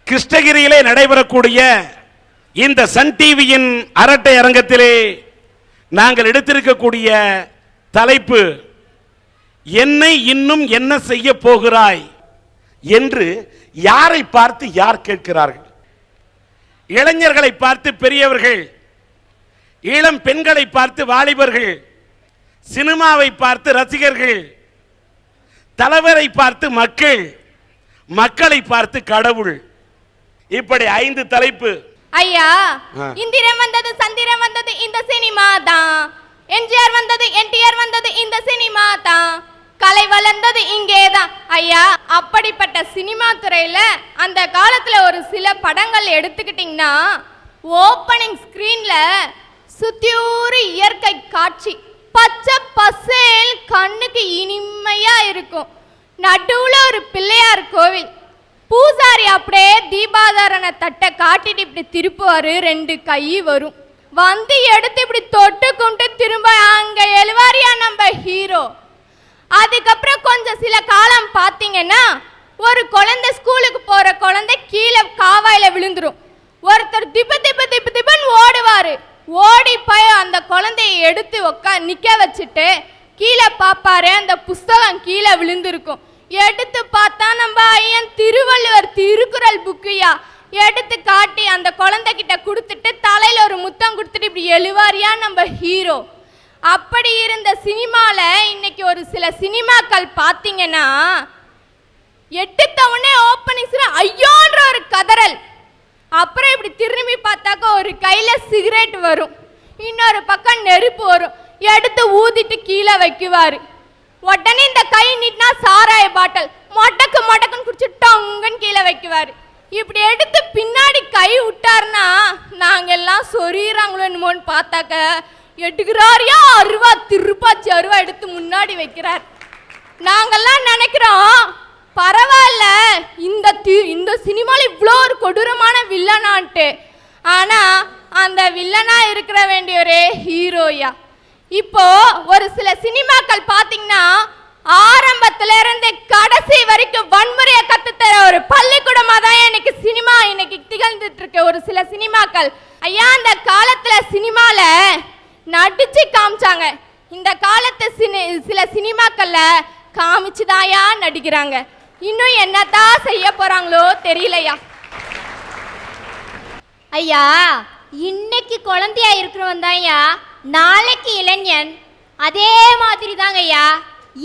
கிருஷ்ணகிரியிலே நடைபெறக்கூடிய இந்த சன் டிவியின் அரட்டை அரங்கத்திலே நாங்கள் எடுத்திருக்கக்கூடிய தலைப்பு, என்னை இன்னும் என்ன செய்ய போகிறாய் என்று யாரை பார்த்து யார் கேட்கிறார்கள்? இளைஞர்களை பார்த்து பெரியவர்கள், இளம் பெண்களை பார்த்து வாலிபர்கள், சினிமாவை பார்த்து ரசிகர்கள், தலைவரை பார்த்து மக்கள், மக்களை பார்த்து கடவுள். இப்படி 5 தலைப்பு. ஐயா, இந்திரன் வந்தது சந்திரன் வந்தது இந்த சினிமா தான், எம்ஜிஆர் வந்தது என்டிஆர் வந்தது இந்த சினிமா தான், கலை வளர்ந்தது இங்கேதான். ஐயா, அப்படிப்பட்ட சினிமா துறையில அந்த காலத்துல ஒரு சில படங்கள் எடுத்துக்கிட்டீங்கன்னா, ஓப்பனிங் ஸ்கிரீன்ல சுத்தியூறு இயற்கை காட்சி, பச்சை பசேல், கண்ணுக்கு இனிமையா இருக்கும். நடுவுல ஒரு பிள்ளையார் கோவில், பூசாரி அப்படியே தீபாதாரண தட்டை காட்டிட்டு இப்படி திருப்புவாரு, 2 கை வரும், வந்து எடுத்து இப்படி தொட்டு கும்பிட்டு திரும்ப அங்க எழுவாரியா நம்ம ஹீரோ. அதுக்கப்புறம் கொஞ்சம் சில காலம் பார்த்தீங்கன்னா, ஒரு குழந்தை ஸ்கூலுக்கு போற குழந்தை கீழே காவாயில விழுந்துரும். ஒருத்தர் திப்பு திப்பு திப்பு திப்புன்னு ஓடுவாரு, ஓடி போய் அந்த குழந்தையை எடுத்து நிக்க வச்சுட்டு கீழே பாப்பாரு, அந்த புஸ்தகம் கீழே விழுந்திருக்கும். எடுத்து பார்த்தா நம்ம ஐயன் திருவள்ளுவர் திருக்குறள் புக்குயா, எடுத்து காட்டி அந்த குழந்தை கிட்ட கொடுத்துட்டு தலையில ஒரு முத்தம் கொடுத்துட்டு இப்படி எழுவாரியா நம்ம ஹீரோ. அப்படி இருந்த சினிமால இன்னைக்கு ஒரு சில சினிமாக்கள் பார்த்தீங்கன்னா, எடுத்தவொடனே ஓப்பனிங் ஐயோன்ற ஒரு கதறல், அப்புறம் இப்படி திரும்பி பார்த்தாக்க ஒரு கையில சிகரெட் வரும், இன்னொரு பக்கம் நெருப்பு வரும், எடுத்து ஊதிட்டு கீழே வைக்குவாரு. உடனே இந்த கை நீட்டினா சாராய பாட்டல், மொட்டக்கு மொட்டக்குன்னு குடிச்சு டங்குன்னு கீழே வைக்குவாரு. இப்படி எடுத்து பின்னாடி கை விட்டாருன்னா நாங்க எல்லாம் சொறிறாங்களோ என்னமோன்னு பார்த்தாக்க, எடுக்கிறாரியா அருவா, திருப்பாச்சி அருவா எடுத்து முன்னாடி வைக்கிறார். நாங்கெல்லாம் நினைக்கிறோம், பரவாயில்ல இந்த சினிமால இவ்வளோ ஒரு கொடூரமான வில்லனான்ட்டு. ஆனா அந்த வில்லனா இருக்கிற வேண்டிய ஒரு ஹீரோயா. இப்போ ஒரு சில சினிமாக்கள் பார்த்தீங்கன்னா, ஆரம்பத்துல இருந்து கடைசி வரைக்கும் வன்முறையை கத்துத்தர ஒரு பள்ளிக்கூடமா தான் இன்னைக்கு சினிமா இன்னைக்கு திகழ்ந்துட்டு இருக்கு ஒரு சில சினிமாக்கள். ஐயா, அந்த காலத்துல சினிமால நடிச்சு காமிச்சாங்க, இந்த காலத்து சில சினிமாக்கள்ல காமிச்சுதாயா நடிக்கிறாங்க. இன்னும் என்னதான் செய்ய போறாங்களோ தெரியலையா. ஐயா, இன்னைக்கு குழந்தையா இருக்கிறவன் தான் ஐயா நாளைக்கு இளைஞன். அதே மாதிரி தாங்க ஐயா,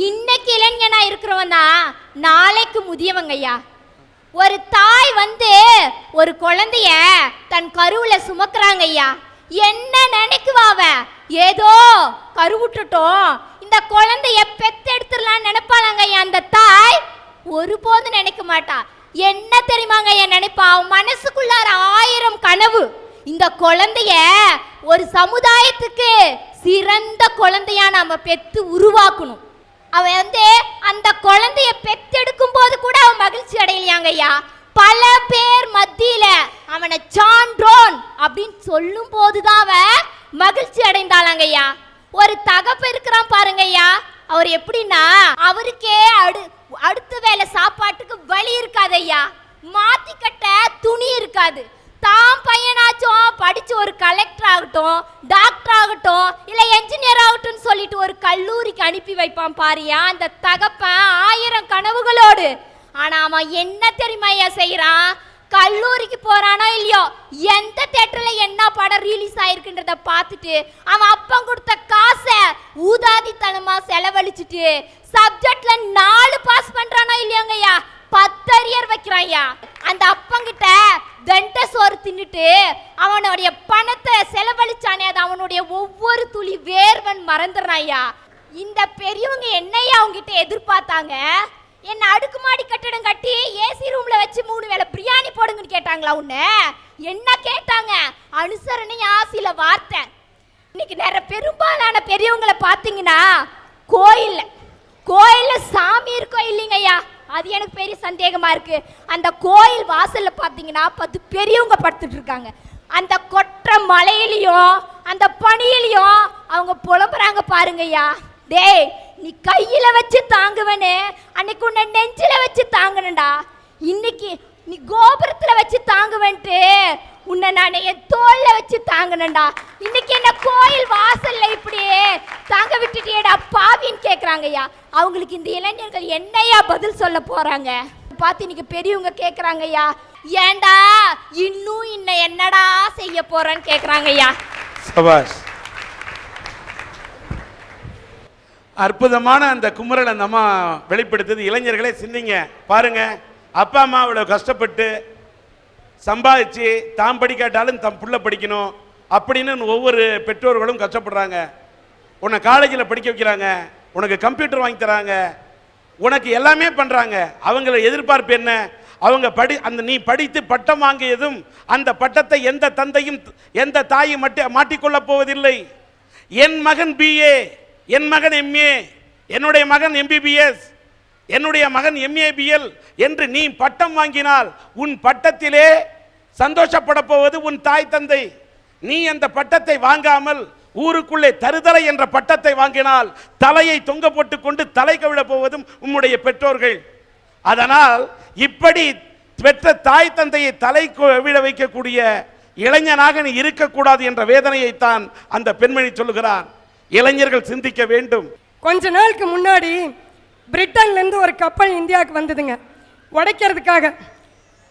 இன்னைக்கு இளைஞனா இருக்கிறவன் தான் நாளைக்கு முதியவங்க ஐயா. ஒரு தாய் வந்து ஒரு குழந்தைய தன் கருவுல சுமக்குறாங்க ஐயா, என்ன நினைக்குவாவ, ஏதோ கருவுட்டுட்டோம் இந்த குழந்தைய பெத்தெடுத்துடலாம் நினைப்பாளாங்க ஐயா. அந்த தாய் ஒருபோதும் நினைக்க மாட்டா. என்ன தெரியுமாங்க ஐயா நினைப்பா, மனசுக்குள்ளார 1000 கனவு. இந்த குழந்தைய ஒரு சமுதாயத்துக்கு சிறந்த குழந்தையா நாம பெத்து உருவாக்கணும். அவ வந்து அந்த குழந்தைய பெத்தெடுக்கும் போது கூட அவ மகிழ்ச்சி அடையலையாங்க ஐயா. பல பேர் மத்தியில அவனை சான்றோன் அப்படின்னு சொல்லும் போதுதான் அவ மகிழ்ச்சி அடைந்தாளாங்க ஐயா. ஒரு தகப்ப இருக்கிறான் பாருங்க ஐயா, அவர் எப்படின்னா, அவருக்கே அடுத்த வேலை சாப்பாட்டுக்கு வழி இருக்காது ஐயா, மாத்தி கட்ட துணி இருக்காது. தான் பையனாச்சும் படிச்சு ஒரு கலெக்டர் ஆகட்டும், டாக்டர் ஆகட்டும், இல்ல என்ஜினியர் ஆகட்டும் சொல்லிட்டு ஒரு கல்லூரிக்கு அனுப்பி வைப்பான் பாரியா அந்த தகப்பன் 1000 கனவுகளோடு. ஆனா அவன் என்ன தெரியுமா ஐயா செய்யறான், கல்லூரிக்கு போறானோ இல்லையோ, எந்த தியேட்டர்ல என்ன படம் ரிலீஸ் ஆயிருக்குன்றத பார்த்துட்டு அவன் அப்பன் கொடுத்த காசை ஊதாதித்தனமா செலவழிச்சுட்டு சப்ஜெக்ட்ல 4 பாஸ் பண்றானோ இல்லையோங்க ஐயா, 10 அரியர் வைக்கிறான் ஐயா. அந்த அப்பங்கிட்ட வெண்ட சோறு தின்னுட்டு அவனுடைய பணத்தை செலவழிச்சானே, அது அவனுடைய ஒவ்வொரு துளி வேர்வன் மறந்துடுறான் ஐயா. இந்த பெரியவங்க என்னையா அவங்கிட்ட எதிர்பார்த்தாங்க, என்ன அடுக்குமாடி கட்டடம் கட்டி ஏசி ரூம்ல வச்சு 3 வேளை பிரியாணி போடுங்கன்னு கேட்டாங்களா? உன்ன என்ன கேட்டாங்க? அனுசரணையா சில வார்த்தை. இன்னைக்கு நிறைய பெரும்பாலான பெரியவங்களை பார்த்தீங்கன்னா, கோயில்ல சாமி இருக்கோ இல்லைங்க ஐயா, அது எனக்கு பெரிய சந்தேகமா இருக்கு. அந்த கோயில் வாசல்ல பார்த்தீங்கன்னா 10 பெரியவங்க படுத்துட்டு இருக்காங்க. அந்த கொற்ற மலையிலையும் அந்த பனியிலையும் அவங்க புலம்புறாங்க பாருங்க ஐயா. டேய், நீ கையில வச்சு தாங்குவனே, அன்னைக்கு உன்னை நெஞ்சில வச்சு தாங்கணும்டா. இன்னைக்கு நீ கோபுரத்துல வச்சு தாங்குவேன்ட்டு உன்னை நான் என் தோல்ல வச்சு தாங்கினேன்டா. இன்னைக்கு என்ன கோயில் வாசல்ல இப்படியே தாங்க விட்டுட்டியேடா பாவின்னு கேக்குறாங்கய்யா. அவங்களுக்கு இந்த இளைஞர்கள் என்னையா பதில் சொல்ல போறாங்க பார்த்து இன்னைக்கு பெரியவங்க கேக்குறாங்கய்யா. ஏண்டா இன்னும் என்னடா செய்ய போறேன்னு கேக்குறாங்கய்யா. சபாஷ். அற்புதமான அந்த குமரல் அந்த அம்மா வெளிப்படுத்துது. இளைஞர்களே சிந்திங்க பாருங்க. அப்பா அம்மா இவ்வளவு கஷ்டப்பட்டு சம்பாதிச்சு தாம் படிக்காட்டாலும் தம் புள்ள படிக்கணும் அப்படின்னு ஒவ்வொரு பெற்றோர்களும் கஷ்டப்படுறாங்க. உன்னை காலேஜில் படிக்க வைக்கிறாங்க, உனக்கு கம்ப்யூட்டர் வாங்கி தராங்க, உனக்கு எல்லாமே பண்றாங்க. அவங்கள எதிர்பார்ப்பு என்ன? அவங்க நீ படித்து பட்டம் வாங்கியதும் அந்த பட்டத்தை எந்த தந்தையும் எந்த தாயும் மாட்டிக்கொள்ள போவதில்லை. என் மகன் BA, என் மகன் MA, என்னுடைய மகன் MBBS, என்னுடைய மகன் MABL என்று நீ பட்டம் வாங்கினால் உன் பட்டத்திலே சந்தோஷப்பட போவது உன் தாய் தந்தை. நீ அந்த பட்டத்தை வாங்காமல் ஊருக்குள்ளே தருதலை என்ற பட்டத்தை வாங்கினால் தலையை தொங்க போட்டுக் கொண்டு தலை கவிழ போவதும் உம்முடைய பெற்றோர்கள். அதனால் இப்படி பெற்ற தாய் தந்தையை தலை கவிழ வைக்கக்கூடிய இளைஞனாக நீ இருக்கக்கூடாது என்ற வேதனையைத்தான் அந்த பெண்மணி சொல்லுகிறார். இளைஞர்கள் சிந்திக்க வேண்டும். கொஞ்ச நாளுக்கு முன்னாடி பிரிட்டன்லேருந்து ஒரு கப்பல் இந்தியாவுக்கு வந்ததுங்க உடைக்கிறதுக்காக.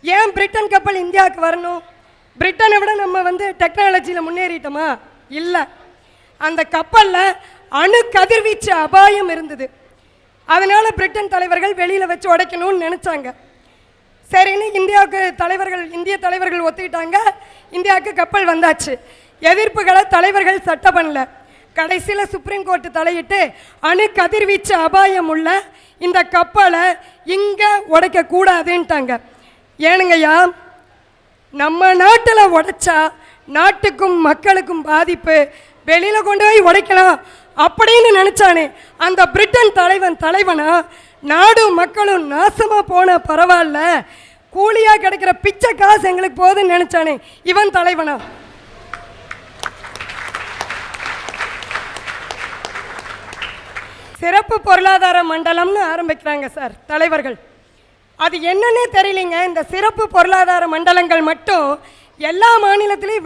ஏன் பிரிட்டன் கப்பல் இந்தியாவுக்கு வரணும்? பிரிட்டனை விட நம்ம டெக்னாலஜியில் முன்னேறிட்டோமா? இல்லை. அந்த கப்பலில் அணு கதிர்வீச்சு அபாயம் இருந்தது. அதனால பிரிட்டன் தலைவர்கள் வெளியில் வச்சு உடைக்கணும்னு நினச்சாங்க. சரின்னு இந்திய தலைவர்கள் ஒத்துக்கிட்டாங்க. இந்தியாவுக்கு கப்பல் வந்தாச்சு. எதிர்ப்புகளை தலைவர்கள் சட்டை பண்ணல. கடைசியில் சுப்ரீம் கோர்ட்டு தலையிட்டு அணு கதிர்வீச்சு அபாயம் உள்ள இந்த கப்பலை இங்கே உடைக்க கூடாதுன்ட்டாங்க. ஏனுங்கய்யா, நம்ம நாட்டில் உடைச்சா நாட்டுக்கும் மக்களுக்கும் பாதிப்பு, வெளியில் கொண்டு போய் உடைக்கலாம் அப்படின்னு நினச்சானே அந்த பிரிட்டன் தலைவனா நாடும் மக்களும் நாசமாக போன பரவாயில்ல, கூலியாக கிடைக்கிற பிச்சை காசு எங்களுக்கு போதுன்னு நினச்சானே இவன் தலைவனா? சிறப்பு பொருளாதார மண்டலம்னு ஆரம்பிக்கிறாங்க சார் தலைவர்கள். அது என்னன்னே தெரியலைங்க. இந்த சிறப்பு பொருளாதார மண்டலங்கள் மட்டும் எல்லா மாநிலத்திலையும்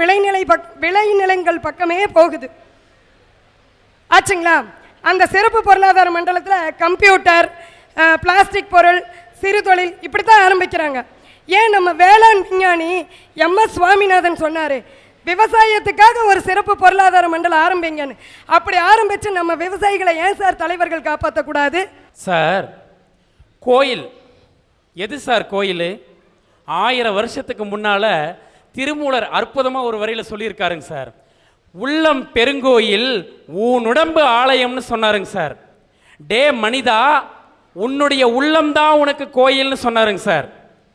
விளைநிலங்கள் பக்கமே போகுது ஆச்சுங்களா. அந்த சிறப்பு பொருளாதார மண்டலத்தில் கம்ப்யூட்டர், பிளாஸ்டிக் பொருள், சிறு தொழில் இப்படி தான் ஆரம்பிக்கிறாங்க. ஏன் நம்ம வேளாண் விஞ்ஞானி MS சுவாமிநாதன் சொன்னார், விவசாயத்துக்காக ஒரு சிறப்பு பொருளாதார மண்டலம் ஆரம்பிங்கன்னு. அப்படி ஆரம்பித்து நம்ம விவசாயிகளை ஏன் சார் தலைவர்கள் காப்பாற்றக்கூடாது? சார் கோயில் எது சார்? கோயில் 1000 வருஷத்துக்கு முன்னால் திருமூலர் அற்புதமாக ஒரு வரியில் சொல்லியிருக்காருங்க சார். உள்ளம் பெருங்கோயில் உன்னுடம்பு ஆலயம்னு சொன்னாருங்க சார். டே மனிதா, உன்னுடைய உள்ளம்தான் உனக்கு கோயில்னு சொன்னாருங்க சார்.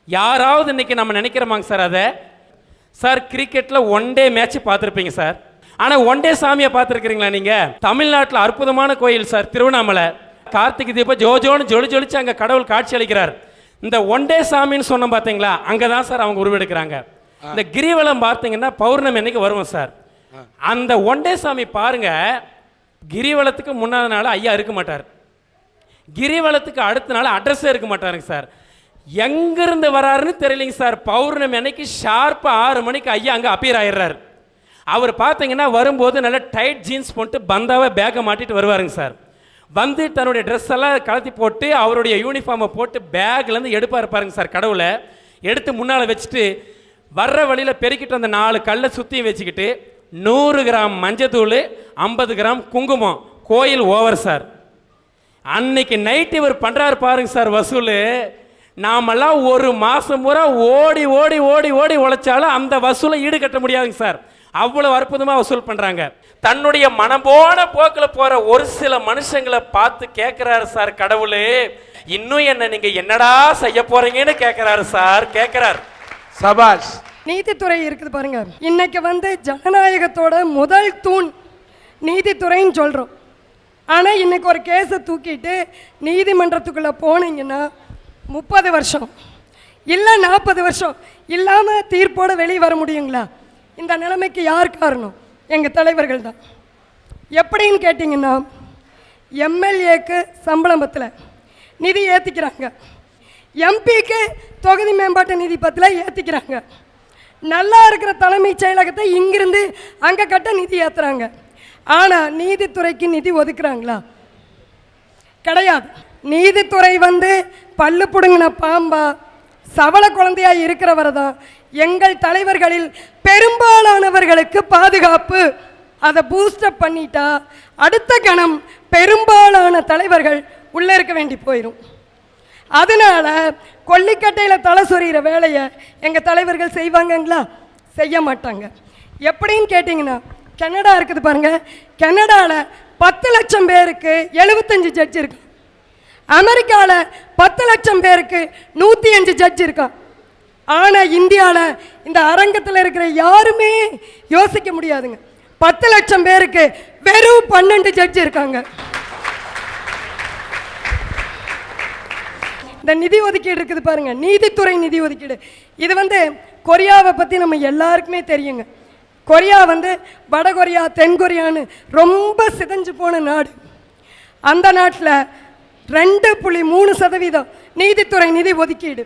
யாராவது இன்னைக்கு நம்ம நினைக்கிறோமாங்க சார் அதை? சார் கிரிக்கெட்டில் 1 டே மேட்ச் பார்த்துருப்பீங்க சார். ஆனால் 1 டே சாமியை பார்த்துருக்கிறீங்களா நீங்கள்? தமிழ்நாட்டில் அற்புதமான கோயில் சார் திருவண்ணாமலை. கார்த்திகை தீபம் ஜோஜோன்னு ஜொலிச்சு அங்கே கடவுள் காட்சி அளிக்கிறார். இந்த 1 டே சாமின்னு சொன்னோம் பார்த்தீங்களா, அங்கே தான் சார் அவங்க உருவெடுக்கிறாங்க. இந்த கிரிவலம் பார்த்தீங்கன்னா பௌர்ணமி அன்னைக்கு வருவோம் சார். அந்த 1 டே சாமி பாருங்க, கிரிவலத்துக்கு முன்னாடி நாள் ஐயா இருக்க மாட்டார், கிரிவலத்துக்கு அடுத்த நாள் அட்ரஸே இருக்க மாட்டாருங்க சார். எங்கிருந்து வராருன்னு தெரியலைங்க சார். பௌர்ணமி அன்னைக்கு ஷார்ப்பாக 6 மணிக்கு ஐயா அங்கே அப்பியர் ஆயிடுறாரு. அவர் பார்த்தீங்கன்னா வரும்போது நல்லா டைட் ஜீன்ஸ் போட்டு பந்தாவை பேக்கை மாட்டிட்டு வருவாருங்க சார். வந்து தன்னுடைய ட்ரெஸ் எல்லாம் கலத்தி போட்டு அவருடைய யூனிஃபார்மை போட்டு பேக்லேருந்து எடுப்பாக பாருங்க சார். கடவுளை எடுத்து முன்னால் வச்சுட்டு வர்ற வழியில் பெருக்கிட்டு அந்த 4 கல்லை சுற்றி வச்சுக்கிட்டு 100 கிராம் மஞ்சத்தூள், 50 கிராம் குங்குமம், கோயில் ஓவர் சார். அன்னைக்கு நைட்டு இவர் பண்ணுறாரு பாருங்க சார் வசூல். நாமெல்லாம் 1 மாதம் பூரா ஓடி ஓடி ஓடி ஓடி உழைச்சாலும் அந்த வசூலை ஈடு கட்ட முடியாதுங்க சார். அவ்வளோ அற்புதமாக வசூல் பண்ணுறாங்க. தன்னுடைய மனம் போன போக்கில் போகிற ஒரு சில மனுஷங்களை பார்த்து கேட்குறாரு சார் கடவுள், இன்னும் என்ன நீங்கள் என்னடா செய்ய போறீங்கன்னு கேட்குறாரு சார். கேட்குறாரு. சபாஷ். நீதித்துறை இருக்குது பாருங்க. இன்னைக்கு ஜனநாயகத்தோட முதல் தூண் நீதித்துறைன்னு சொல்கிறோம். ஆனால் இன்னைக்கு ஒரு கேஸை தூக்கிட்டு நீதிமன்றத்துக்குள்ளே போனீங்கன்னா 30 வருஷம் இல்லை 40 வருஷம் இல்லாமல் தீர்ப்போடு வெளியே வர முடியுங்களா? இந்த நிலைமைக்கு யார் காரணம்? எங்கள் தலைவர்கள் தான். எப்படின்னு கேட்டிங்கன்னா, எம்எல்ஏக்கு சம்பளத்தில் நிதி ஏற்றிக்கிறாங்க. எம்பிக்கு தொகுதி மேம்பாட்டு நிதி பத்தில் ஏற்றிக்கிறாங்க. நல்லா இருக்கிற தலைமைச் செயலகத்தை இங்கிருந்து அங்கே கட்ட நிதி ஏற்றுறாங்க. ஆனால் நீதித்துறைக்கு நிதி ஒதுக்குறாங்களா? கிடையாது. நீதித்துறை வந்து பல்லு பிடுங்கின பாம்பா சவள குழந்தையா இருக்கிறவரை தான் எங்கள் தலைவர்களில் பெரும்பாலானவர்களுக்கு பாதுகாப்பு. அதை பூஸ்டப் பண்ணிட்டா அடுத்த கணம் பெரும்பாலான தலைவர்கள் உள்ளே இருக்க வேண்டி போயிடும். அதனால கொல்லிக்கட்டையில் தலை சொறிகிற வேலையை எங்கள் தலைவர்கள் செய்வாங்கங்களா? செய்ய மாட்டாங்க. எப்படின்னு கேட்டிங்கன்னா, கனடா இருக்குது பாருங்க. கனடாவில் 10 லட்சம் பேருக்கு 75 ஜட்ஜ் இருக்கு. அமெரிக்காவில் 10 லட்சம் பேருக்கு 105 ஜட்ஜ் இருக்கா. ஆனால் இந்தியாவில் இந்த அரங்கத்தில் இருக்கிற யாருமே யோசிக்க முடியாதுங்க. 10 லட்சம் பேருக்கு வெறும் 12 ஜட்ஜ் இருக்காங்க. இந்த நிதி ஒதுக்கீடு இருக்குது பாருங்க, நீதித்துறை நிதி ஒதுக்கீடு. இது வந்து கொரியாவை பற்றி நம்ம எல்லாருக்குமே தெரியுங்க. கொரியா வந்து வடகொரியா தென்கொரியான்னு ரொம்ப சிதைஞ்சு போன நாடு. அந்த நாட்டில் 2.3% நீதித்துறை நிதி ஒதுக்கீடு.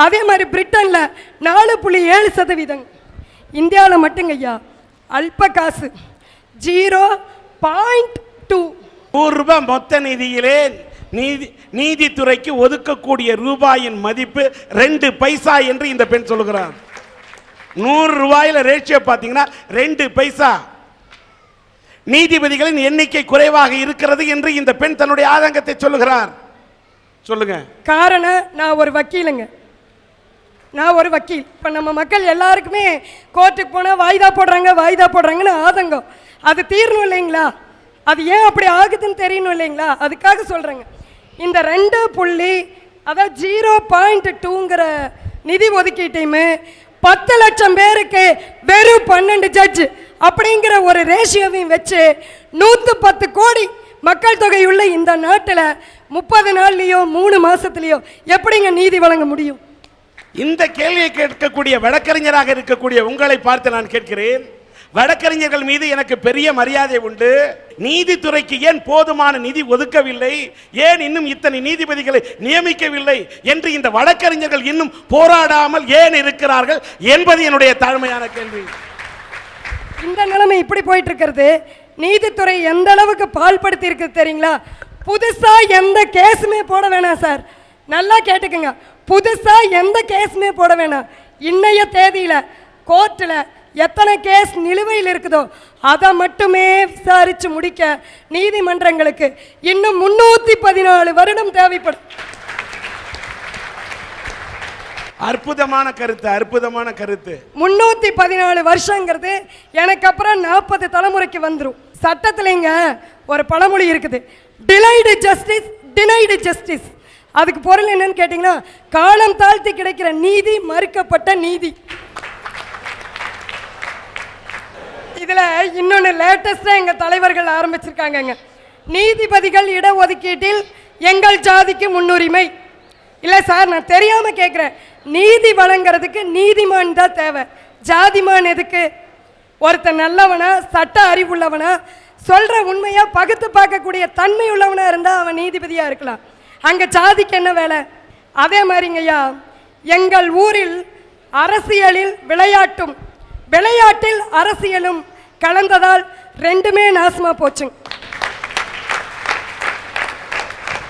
அதே மாதிரி பிரிட்டனில் 4.7%. இந்தியாவில் மட்டுங்க ஐயா அல்ப காசு 0.2. 100 ரூபாய் மொத்த நிதியிலே நீதித்துறைக்கு ஒதுக்கக்கூடிய ரூபாயின் மதிப்பு 2 பைசா என்று இந்த பெண் சொல்லுகிறார். 100 ரூபாயில ரேஷியோ பார்த்தீங்கன்னா 2 பைசா. நீதிபதிகளின் எண்ணிக்கை குறைவாக இருக்கிறது என்று இந்த பெண் தன்னுடைய ஆதங்கத்தை சொல்லுகிறார். சொல்லுங்க. காரணம், நான் ஒரு வக்கீலுங்க. இப்போ நம்ம மக்கள் எல்லாருக்குமே கோர்ட்டுக்கு போனால் வாய்தா போடுறாங்கன்னு ஆதங்கம். அது தீரணும் இல்லைங்களா? அது ஏன் அப்படி ஆகுதுன்னு தெரியணும் இல்லைங்களா? அதுக்காக சொல்கிறேங்க. இந்த 0.2ங்கிற நிதி ஒதுக்கீட்டையுமே 10 லட்சம் பேருக்கு வெறும் 12 ஜட்ஜ் அப்படிங்கிற ஒரு ரேஷியோவையும் வச்சு 110 கோடி மக்கள் தொகை உள்ள இந்த நாட்டில் 30 நாள்லையோ 3 மாசத்துலையோ எப்படிங்க நீதி வழங்க முடியும்? இந்த கேள்வியை கேட்கக்கூடிய வழக்கறிஞராக இருக்கக்கூடிய உங்களை பார்த்து நான் கேட்கிறேன். வழக்கறிஞர்கள் மீது எனக்கு பெரிய மரியாதை உண்டு. நீதித்துறைக்கு ஏன் போதுமான நிதி ஒதுக்கவில்லை, ஏன் இன்னும் இத்தனை நீதிபதிகளை நியமிக்கவில்லை என்று இந்த வழக்கறிஞர்கள் இன்னும் போராடாமல் ஏன் இருக்கிறார்கள் என்பது என்னுடைய தாழ்மையான கேள்வி. இந்த நிலைமை இப்படி போயிட்டு இருக்கிறது. நீதித்துறை எந்த அளவுக்கு பால்படுத்தி இருக்குது தெரியுங்களா? புதுசா எந்த கேஸுமே போட வேணாம் சார். நல்லா கேட்டுக்குங்க, புதுசா எந்த கேஸுமே போட வேணாம். இன்னைய தேதியில கோர்ட்டில் எத்தனை கேஸ் நிலுவையில் இருக்குதோ அதை மட்டுமே விசாரிச்சு முடிக்க நீதிமன்றங்களுக்கு இன்னும் 314 வருடம் தேவைப்படும். அற்புதமான கருத்து, அற்புதமான கருத்து. 314 வருஷங்கிறது எனக்கு அப்புறம் 40 தலைமுறைக்கு வந்துடும். சட்டத்திலேங்க ஒரு பழமொழி இருக்குது, டிலைடு ஜஸ்டிஸ் டினைடு ஜஸ்டிஸ். அதுக்கு பொருள் என்னன்னு கேட்டிங்கன்னா, காலம் தாழ்த்தி கிடைக்கிற நீதி மறுக்கப்பட்ட நீதி. இதில் இன்னொன்று லேட்டஸ்டாக எங்கள் தலைவர்கள் ஆரம்பிச்சிருக்காங்கங்க. நீதிபதிகள் இடஒதுக்கீட்டில் எங்கள் ஜாதிக்கு முன்னுரிமை. இல்லை சார், நான் தெரியாமல் கேட்குறேன். நீதி வழங்குறதுக்கு நீதிமான் தான் தேவை, ஜாதிமான் எதுக்கு? ஒருத்தன் நல்லவனா, சட்ட அறிவுள்ளவனா, சொல்கிற உண்மையாக பகுத்து பார்க்கக்கூடிய தன்மை உள்ளவனா இருந்தால் அவன் நீதிபதியாக இருக்கலாம். அங்கே ஜாதிக்கு என்ன வேலை? அதே மாதிரிங்கய்யா, எங்கள் ஊரில் அரசியலில் விளையாட்டில் அரசியலும் கலந்ததால் ரெண்டுமே நாசமாக போச்சுங்க.